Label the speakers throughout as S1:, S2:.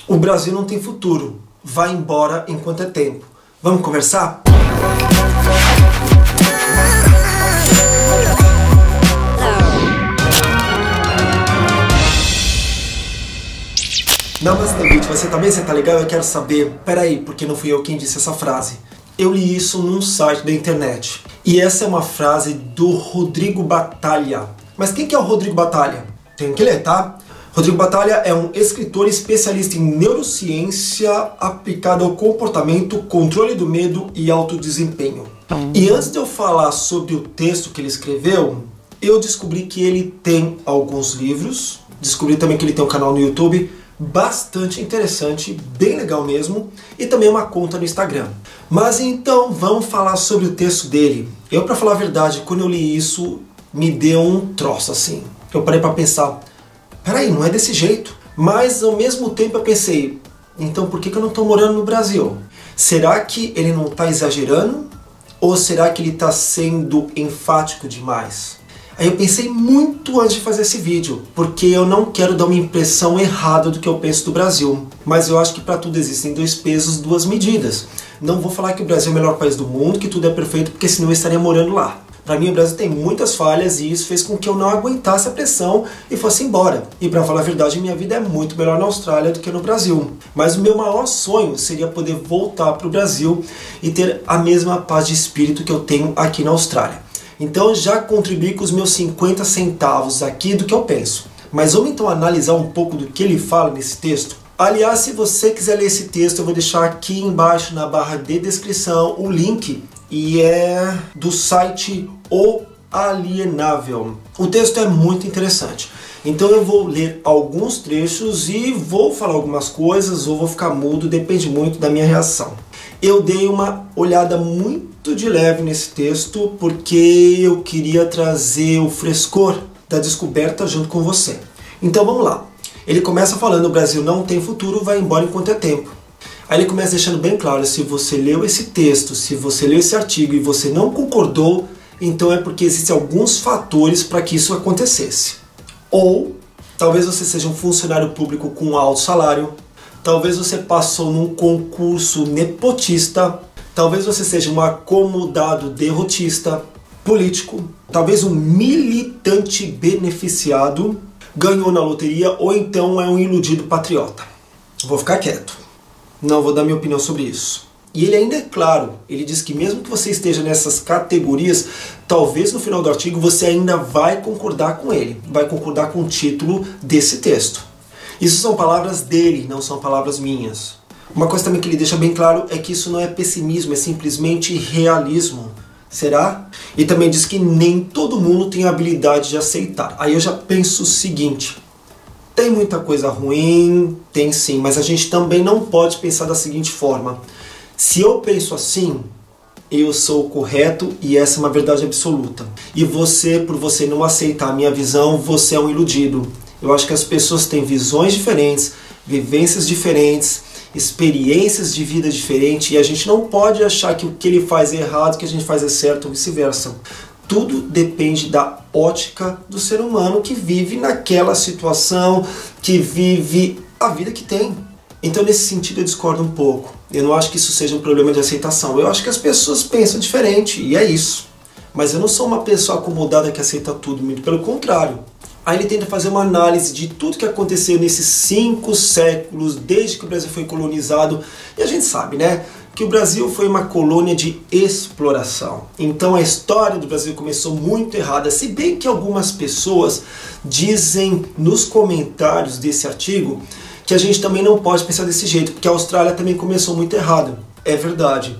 S1: O Brasil não tem futuro. Vai embora enquanto é tempo. Vamos conversar? Namastê, você tá bem? Você tá legal? Eu quero saber... Peraí, porque não fui eu quem disse essa frase. Eu li isso num site da internet. E essa é uma frase do Rodrigo Batalha. Mas quem que é o Rodrigo Batalha? Tem que ler, tá? Rodrigo Batalha é um escritor especialista em neurociência aplicada ao comportamento, controle do medo e alto desempenho. E antes de eu falar sobre o texto que ele escreveu, eu descobri que ele tem alguns livros, descobri também que ele tem um canal no YouTube bastante interessante, bem legal mesmo, e também uma conta no Instagram. Mas então vamos falar sobre o texto dele. Eu, pra falar a verdade, quando eu li isso, me deu um troço assim. Eu parei pra pensar, peraí, não é desse jeito. Mas ao mesmo tempo eu pensei, então por que eu não tô morando no Brasil? Será que ele não tá exagerando? Ou será que ele tá sendo enfático demais? Aí eu pensei muito antes de fazer esse vídeo, porque eu não quero dar uma impressão errada do que eu penso do Brasil. Mas eu acho que para tudo existem dois pesos, duas medidas. Não vou falar que o Brasil é o melhor país do mundo, que tudo é perfeito, porque senão eu estaria morando lá. Para mim o Brasil tem muitas falhas e isso fez com que eu não aguentasse a pressão e fosse embora. E para falar a verdade, minha vida é muito melhor na Austrália do que no Brasil. Mas o meu maior sonho seria poder voltar para o Brasil e ter a mesma paz de espírito que eu tenho aqui na Austrália. Então já contribuí com os meus 50 centavos aqui do que eu penso. Mas vamos então analisar um pouco do que ele fala nesse texto? Aliás, se você quiser ler esse texto, eu vou deixar aqui embaixo na barra de descrição o link. E é do site O Alienável. O texto é muito interessante. Então eu vou ler alguns trechos e vou falar algumas coisas ou vou ficar mudo, depende muito da minha reação. Eu dei uma olhada muito de leve nesse texto porque eu queria trazer o frescor da descoberta junto com você. Então vamos lá. Ele começa falando: o Brasil não tem futuro, vai embora enquanto é tempo. Aí ele começa deixando bem claro, se você leu esse texto, se você leu esse artigo e você não concordou, então é porque existem alguns fatores para que isso acontecesse. Ou talvez você seja um funcionário público com alto salário, talvez você passou num concurso nepotista, talvez você seja um acomodado derrotista, político, talvez um militante beneficiado, ganhou na loteria ou então é um iludido patriota. Vou ficar quieto. Não vou dar minha opinião sobre isso. E ele ainda é claro, ele diz que mesmo que você esteja nessas categorias, talvez no final do artigo você ainda vai concordar com ele, vai concordar com o título desse texto. Isso são palavras dele, não são palavras minhas. Uma coisa também que ele deixa bem claro é que isso não é pessimismo, é simplesmente realismo. Será? E também diz que nem todo mundo tem a habilidade de aceitar. Aí eu já penso o seguinte: tem muita coisa ruim, tem sim, mas a gente também não pode pensar da seguinte forma: se eu penso assim, eu sou o correto e essa é uma verdade absoluta. E você, por você não aceitar a minha visão, você é um iludido. Eu acho que as pessoas têm visões diferentes, vivências diferentes, experiências de vida diferentes, e a gente não pode achar que o que ele faz é errado, que a gente faz é certo ou vice-versa. Tudo depende da ótica do ser humano que vive naquela situação, que vive a vida que tem. Então nesse sentido eu discordo um pouco. Eu não acho que isso seja um problema de aceitação. Eu acho que as pessoas pensam diferente e é isso. Mas eu não sou uma pessoa acomodada que aceita tudo, muito pelo contrário. Aí ele tenta fazer uma análise de tudo que aconteceu nesses 5 séculos, desde que o Brasil foi colonizado. E a gente sabe, né, que o Brasil foi uma colônia de exploração. Então a história do Brasil começou muito errada, se bem que algumas pessoas dizem nos comentários desse artigo que a gente também não pode pensar desse jeito, porque a Austrália também começou muito errado. É verdade.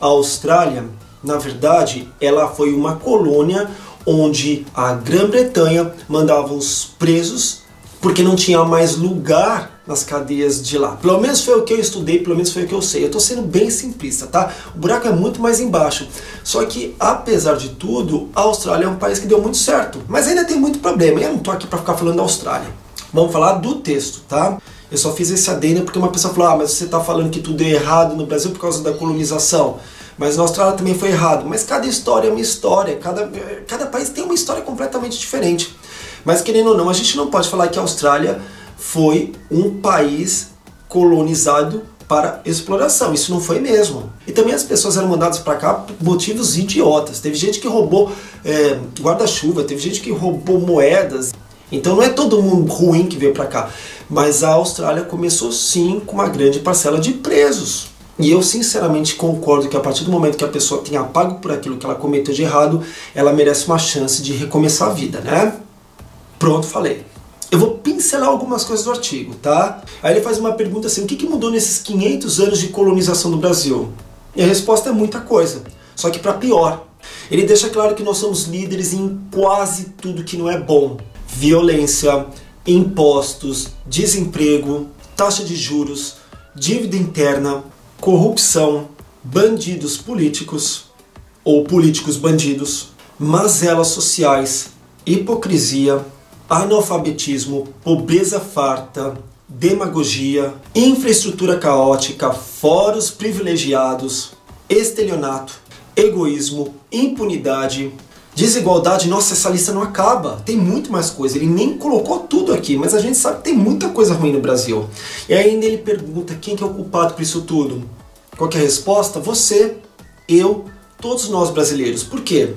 S1: A Austrália, na verdade, ela foi uma colônia onde a Grã-Bretanha mandava os presos porque não tinha mais lugar nas cadeias de lá. Pelo menos foi o que eu estudei, pelo menos foi o que eu sei. Eu estou sendo bem simplista, tá? O buraco é muito mais embaixo. Só que, apesar de tudo, a Austrália é um país que deu muito certo. Mas ainda tem muito problema. Eu não estou aqui para ficar falando da Austrália. Vamos falar do texto, tá? Eu só fiz esse adendo porque uma pessoa falou: ah, mas você está falando que tudo é errado no Brasil por causa da colonização. Mas na Austrália também foi errado. Mas cada história é uma história. Cada país tem uma história completamente diferente. Mas querendo ou não, a gente não pode falar que a Austrália foi um país colonizado para exploração. Isso não foi mesmo. E também as pessoas eram mandadas para cá por motivos idiotas. Teve gente que roubou guarda-chuva, teve gente que roubou moedas. Então não é todo mundo ruim que veio para cá. Mas a Austrália começou sim com uma grande parcela de presos. E eu sinceramente concordo que a partir do momento que a pessoa tenha pago por aquilo que ela cometeu de errado, ela merece uma chance de recomeçar a vida, né? Pronto, falei. Eu vou pincelar algumas coisas do artigo, tá? Aí ele faz uma pergunta assim, o que mudou nesses 500 anos de colonização do Brasil? E a resposta é muita coisa, só que para pior. Ele deixa claro que nós somos líderes em quase tudo que não é bom. Violência, impostos, desemprego, taxa de juros, dívida interna, corrupção, bandidos políticos ou políticos bandidos, mazelas sociais, hipocrisia, analfabetismo, pobreza farta, demagogia, infraestrutura caótica, fóruns privilegiados, estelionato, egoísmo, impunidade, desigualdade. Nossa, essa lista não acaba, tem muito mais coisa. Ele nem colocou tudo aqui, mas a gente sabe que tem muita coisa ruim no Brasil. E ainda ele pergunta quem que é o culpado por isso tudo. Qual que é a resposta? Você, eu, todos nós brasileiros. Por quê?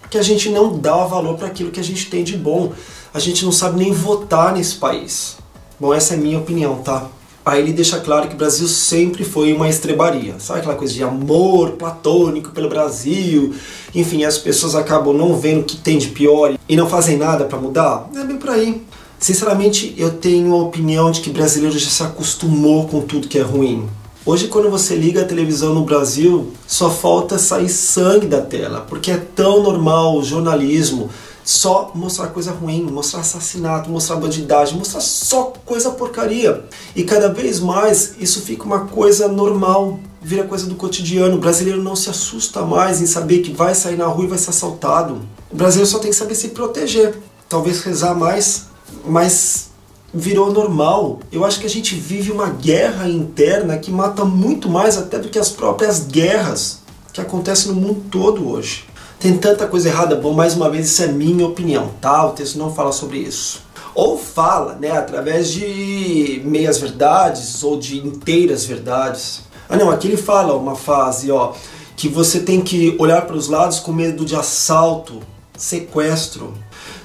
S1: Porque a gente não dá valor para aquilo que a gente tem de bom. A gente não sabe nem votar nesse país. Bom, essa é a minha opinião, tá? Aí ele deixa claro que o Brasil sempre foi uma estrebaria. Sabe aquela coisa de amor platônico pelo Brasil? Enfim, as pessoas acabam não vendo o que tem de pior e não fazem nada para mudar? Não é bem por aí. Sinceramente, eu tenho a opinião de que o brasileiro já se acostumou com tudo que é ruim. Hoje, quando você liga a televisão no Brasil, só falta sair sangue da tela, porque é tão normal o jornalismo só mostrar coisa ruim, mostrar assassinato, mostrar bandidagem, mostrar só coisa porcaria. E cada vez mais isso fica uma coisa normal, vira coisa do cotidiano. O brasileiro não se assusta mais em saber que vai sair na rua e vai ser assaltado. O brasileiro só tem que saber se proteger, talvez rezar mais, mas virou normal. Eu acho que a gente vive uma guerra interna que mata muito mais até do que as próprias guerras que acontecem no mundo todo hoje. Tem tanta coisa errada. Bom, mais uma vez, isso é minha opinião, tá? O texto não fala sobre isso. Ou fala, né, através de meias verdades ou de inteiras verdades. Ah não, aqui ele fala uma frase, ó, que você tem que olhar para os lados com medo de assalto, sequestro,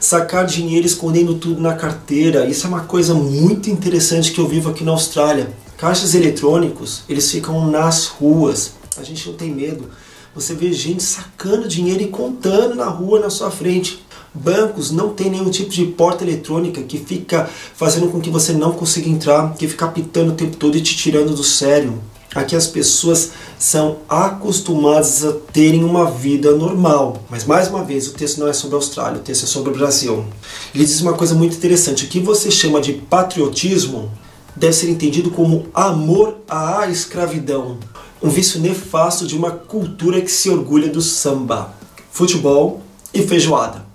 S1: sacar dinheiro escondendo tudo na carteira. Isso é uma coisa muito interessante que eu vivo aqui na Austrália. Caixas eletrônicos, eles ficam nas ruas. A gente não tem medo. Você vê gente sacando dinheiro e contando na rua na sua frente. Bancos não tem nenhum tipo de porta eletrônica que fica fazendo com que você não consiga entrar, que fica apitando o tempo todo e te tirando do sério. Aqui as pessoas são acostumadas a terem uma vida normal. Mas mais uma vez, o texto não é sobre a Austrália, o texto é sobre o Brasil. Ele diz uma coisa muito interessante. O que você chama de patriotismo deve ser entendido como amor à escravidão. Um vício nefasto de uma cultura que se orgulha do samba, futebol e feijoada,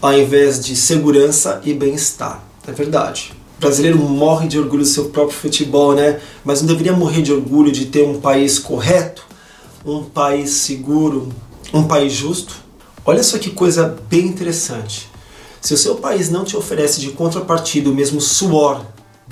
S1: ao invés de segurança e bem-estar. É verdade. O brasileiro morre de orgulho do seu próprio futebol, né? Mas não deveria morrer de orgulho de ter um país correto, um país seguro, um país justo? Olha só que coisa bem interessante. Se o seu país não te oferece de contrapartida o mesmo suor,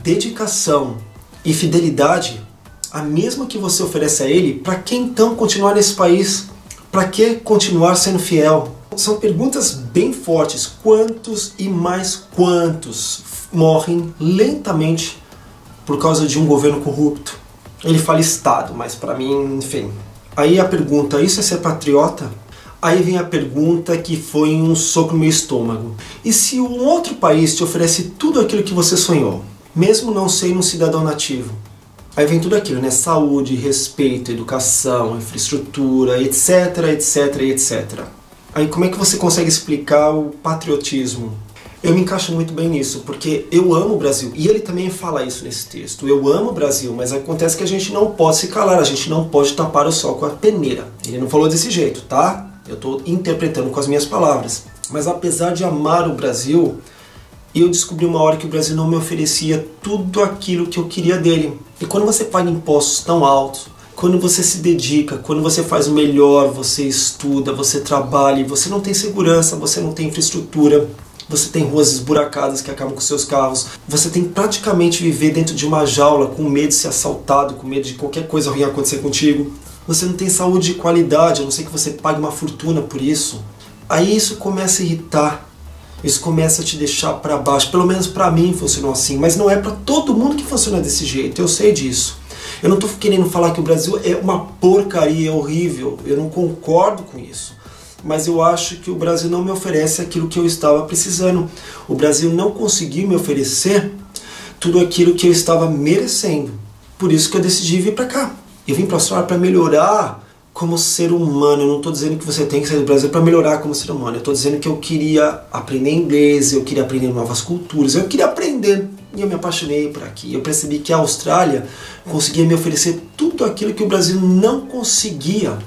S1: dedicação e fidelidade, a mesma que você oferece a ele, para que então continuar nesse país? Para que continuar sendo fiel? São perguntas bem fortes. Quantos e mais quantos morrem lentamente por causa de um governo corrupto? Ele fala Estado, mas para mim, enfim. Aí a pergunta, isso é ser patriota? Aí vem a pergunta que foi um soco no meu estômago. E se um outro país te oferece tudo aquilo que você sonhou, mesmo não sendo um cidadão nativo? Aí vem tudo aquilo, né? Saúde, respeito, educação, infraestrutura, etc, etc, etc. Aí como é que você consegue explicar o patriotismo? Eu me encaixo muito bem nisso, porque eu amo o Brasil. E ele também fala isso nesse texto. Eu amo o Brasil, mas acontece que a gente não pode se calar, a gente não pode tapar o sol com a peneira. Ele não falou desse jeito, tá? Eu estou interpretando com as minhas palavras. Mas apesar de amar o Brasil, eu descobri uma hora que o Brasil não me oferecia tudo aquilo que eu queria dele. E quando você paga impostos tão altos, quando você se dedica, quando você faz o melhor, você estuda, você trabalha, você não tem segurança, você não tem infraestrutura, você tem ruas esburacadas que acabam com seus carros, você tem praticamente viver dentro de uma jaula com medo de ser assaltado, com medo de qualquer coisa ruim acontecer contigo. Você não tem saúde de qualidade, a não ser que você pague uma fortuna por isso. Aí isso começa a irritar, isso começa a te deixar para baixo. Pelo menos para mim funcionou assim, mas não é para todo mundo que funciona desse jeito, eu sei disso. Eu não estou querendo falar que o Brasil é uma porcaria, é horrível, eu não concordo com isso. Mas eu acho que o Brasil não me oferece aquilo que eu estava precisando. O Brasil não conseguiu me oferecer tudo aquilo que eu estava merecendo. Por isso que eu decidi vir para cá. Eu vim para a Austrália para melhorar como ser humano. Eu não estou dizendo que você tem que sair do Brasil para melhorar como ser humano. Eu estou dizendo que eu queria aprender inglês, eu queria aprender novas culturas, eu queria aprender. E eu me apaixonei por aqui. Eu percebi que a Austrália conseguia me oferecer tudo aquilo que o Brasil não conseguia.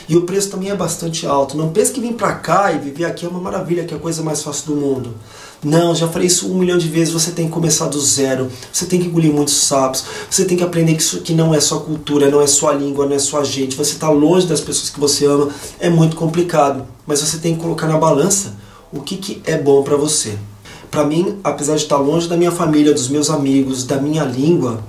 S1: E o preço também é bastante alto. Não pense que vir pra cá e viver aqui é uma maravilha, que é a coisa mais fácil do mundo. Não, já falei isso 1 milhão de vezes, você tem que começar do zero, você tem que engolir muitos sapos, você tem que aprender que isso aqui não é sua cultura, não é sua língua, não é sua gente, você está longe das pessoas que você ama, é muito complicado. Mas você tem que colocar na balança o que é bom pra você. Pra mim, apesar de estar longe da minha família, dos meus amigos, da minha língua,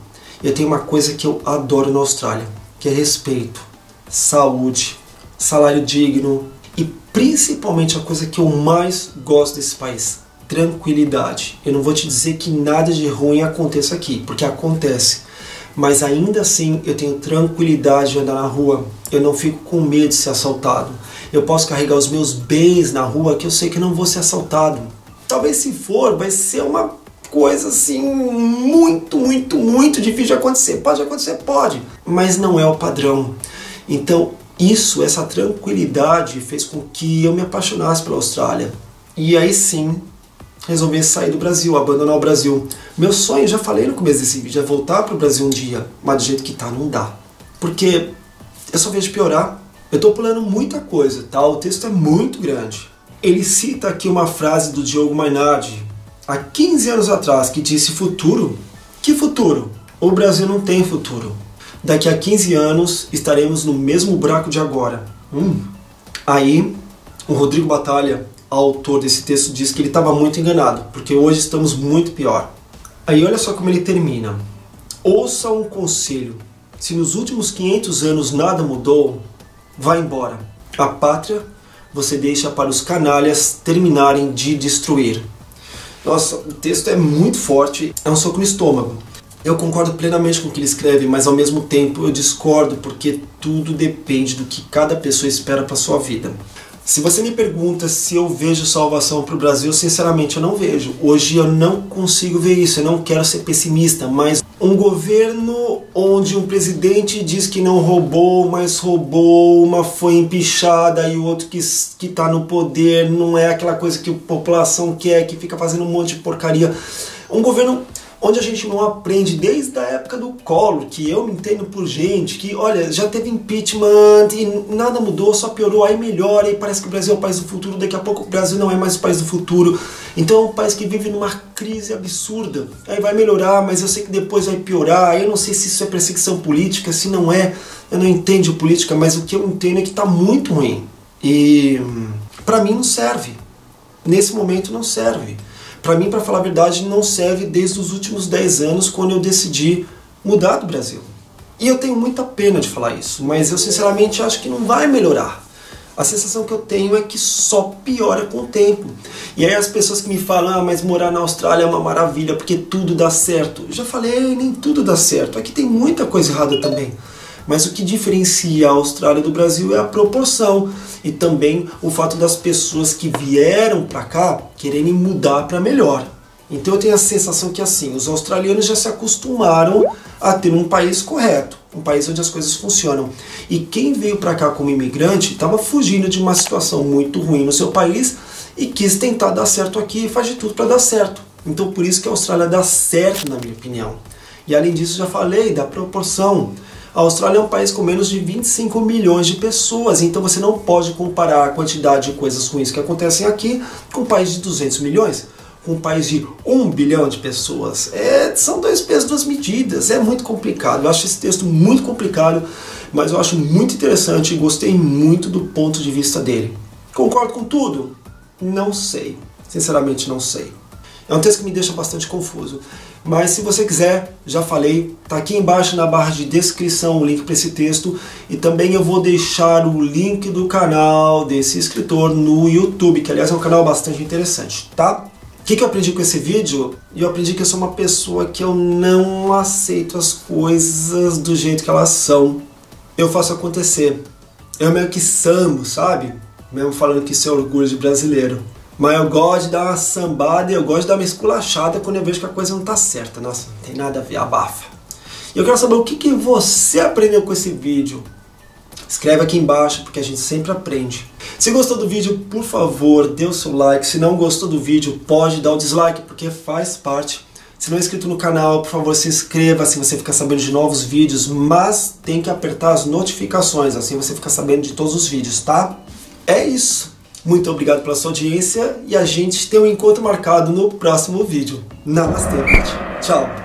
S1: eu tenho uma coisa que eu adoro na Austrália, que é respeito, saúde, salário digno e principalmente a coisa que eu mais gosto desse país, tranquilidade. Eu não vou te dizer que nada de ruim aconteça aqui, porque acontece, mas ainda assim eu tenho tranquilidade de andar na rua, eu não fico com medo de ser assaltado, eu posso carregar os meus bens na rua que eu sei que não vou ser assaltado. Talvez se for, vai ser uma coisa assim muito difícil de acontecer. Pode acontecer? Pode, mas não é o padrão. Então isso, essa tranquilidade fez com que eu me apaixonasse pela Austrália. E aí sim, resolvi sair do Brasil, abandonar o Brasil. Meu sonho, já falei no começo desse vídeo, é voltar para o Brasil um dia, mas do jeito que tá, não dá. Porque eu só vejo piorar. Eu tô pulando muita coisa, tá? O texto é muito grande. Ele cita aqui uma frase do Diogo Mainardi, há 15 anos atrás, que disse: futuro? Que futuro? O Brasil não tem futuro. Daqui a 15 anos estaremos no mesmo buraco de agora. Aí, o Rodrigo Batalha, autor desse texto, diz que ele estava muito enganado, porque hoje estamos muito pior. Aí olha só como ele termina. Ouça um conselho. Se nos últimos 500 anos nada mudou, vá embora. A pátria você deixa para os canalhas terminarem de destruir. Nossa, o texto é muito forte, é um soco no estômago. Eu concordo plenamente com o que ele escreve, mas ao mesmo tempo eu discordo, porque tudo depende do que cada pessoa espera para a sua vida. Se você me pergunta se eu vejo salvação para o Brasil, sinceramente eu não vejo. Hoje eu não consigo ver isso, eu não quero ser pessimista, mas um governo onde um presidente diz que não roubou, mas roubou, uma foi empichada e o outro que está no poder não é aquela coisa que a população quer, que fica fazendo um monte de porcaria. Um governo onde a gente não aprende desde a época do Collor, que eu me entendo por gente, que olha, já teve impeachment e nada mudou, só piorou, aí melhora, e parece que o Brasil é o país do futuro, daqui a pouco o Brasil não é mais o país do futuro. Então é um país que vive numa crise absurda. Aí vai melhorar, mas eu sei que depois vai piorar, aí eu não sei se isso é perseguição política, se não é, eu não entendo política, mas o que eu entendo é que está muito ruim. E pra mim não serve. Nesse momento não serve. Para mim, para falar a verdade, não serve desde os últimos 10 anos, quando eu decidi mudar do Brasil. E eu tenho muita pena de falar isso, mas eu sinceramente acho que não vai melhorar. A sensação que eu tenho é que só piora com o tempo. E aí as pessoas que me falam: ah, mas morar na Austrália é uma maravilha, porque tudo dá certo. Eu já falei, nem tudo dá certo. Aqui tem muita coisa errada também. Mas o que diferencia a Austrália do Brasil é a proporção e também o fato das pessoas que vieram para cá quererem mudar para melhor. Então eu tenho a sensação que assim, os australianos já se acostumaram a ter um país correto, um país onde as coisas funcionam. E quem veio para cá como imigrante estava fugindo de uma situação muito ruim no seu país e quis tentar dar certo aqui e faz de tudo para dar certo. Então por isso que a Austrália dá certo, na minha opinião. E além disso, já falei da proporção. A Austrália é um país com menos de 25 milhões de pessoas, então você não pode comparar a quantidade de coisas ruins que acontecem aqui com um país de 200 milhões, com um país de 1 bilhão de pessoas. São dois pesos, duas medidas, é muito complicado. Eu acho esse texto muito complicado, mas eu acho muito interessante e gostei muito do ponto de vista dele. Concordo com tudo? Não sei. Sinceramente não sei. É um texto que me deixa bastante confuso. Mas se você quiser, já falei, tá aqui embaixo na barra de descrição o link para esse texto. E também eu vou deixar o link do canal desse escritor no YouTube, que aliás é um canal bastante interessante, tá? O que eu aprendi com esse vídeo? Eu aprendi que eu sou uma pessoa que eu não aceito as coisas do jeito que elas são. Eu faço acontecer. Eu meio que sambo, sabe? Mesmo falando que isso é orgulho de brasileiro. Mas eu gosto de dar uma sambada e eu gosto de dar uma esculachada quando eu vejo que a coisa não tá certa. Nossa, não tem nada a ver, abafa. E eu quero saber o que você aprendeu com esse vídeo. Escreve aqui embaixo, porque a gente sempre aprende. Se gostou do vídeo, por favor, dê o seu like. Se não gostou do vídeo, pode dar o dislike, porque faz parte. Se não é inscrito no canal, por favor, se inscreva, assim você fica sabendo de novos vídeos. Mas tem que apertar as notificações, assim você fica sabendo de todos os vídeos, tá? É isso. Muito obrigado pela sua audiência e a gente tem um encontro marcado no próximo vídeo. Namastê, gente. Tchau.